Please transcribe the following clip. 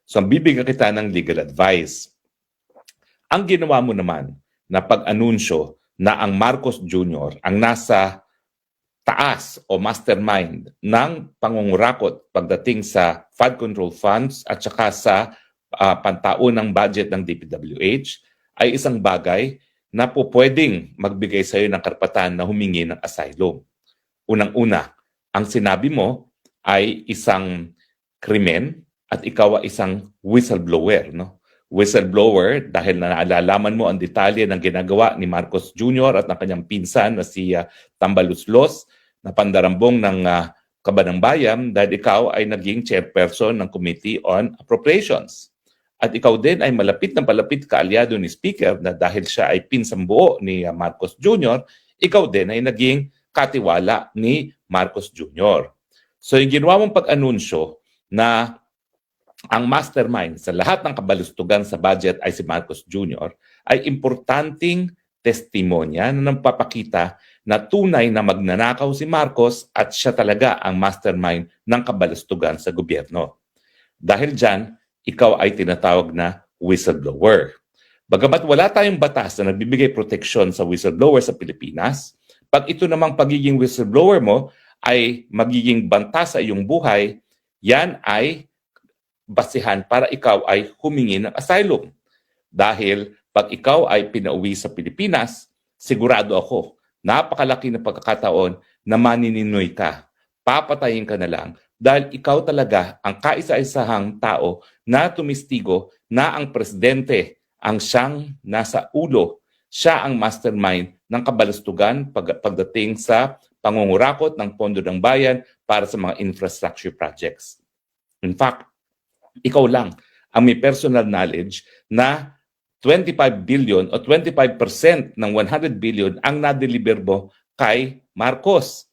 So, bibigyan kita ng legal advice. Ang ginawa mo naman na pag-anunsyo na ang Marcos Jr. ang nasa taas o mastermind ng pangungurakot pagdating sa flood control funds at saka sa pantaunang budget ng DPWH ay isang bagay na po pwedeng magbigay sa iyo ng karapatan na humingi ng asylum. Unang-una, ang sinabi mo ay isang krimen at ikaw ay isang whistleblower, no? Whistleblower dahil naalalaman mo ang detalye ng ginagawa ni Marcos Jr. at ng kanyang pinsan na si Tambaluslos na pandarambong ng Kabanang Bayan dahil ikaw ay naging chairperson ng Committee on Appropriations. At ikaw din ay malapit na malapit kaalyado ni Speaker na dahil siya ay pinsang buo ni Marcos Jr., ikaw din ay naging katiwala ni Marcos Jr. So yung ginawa mong pag-anunsyo na ang mastermind sa lahat ng kabalustugan sa budget ay si Marcos Jr. ay importanteng testimonya na nagpapakita na tunay na magnanakaw si Marcos at siya talaga ang mastermind ng kabalustugan sa gobyerno. Dahil dyan, ikaw ay tinatawag na whistleblower. Bagamat wala tayong batas na nagbibigay proteksyon sa whistleblower sa Pilipinas, pag ito namang pagiging whistleblower mo ay magiging banta sa iyong buhay, yan ay basihan para ikaw ay humingi ng asylum. Dahil pag ikaw ay pinauwi sa Pilipinas, sigurado ako, napakalaki na pagkakataon na manininoy ka. Papatayin ka na lang dahil ikaw talaga ang kaisa-isahang tao na tumistigo na ang presidente ang siyang nasa ulo. Siya ang mastermind ng kabalustugan pagdating sa pangungurakot ng pondo ng bayan para sa mga infrastructure projects. In fact, ikaw lang ang may personal knowledge na 25 billion o 25% ng 100 billion ang na-deliver mo kay Marcos.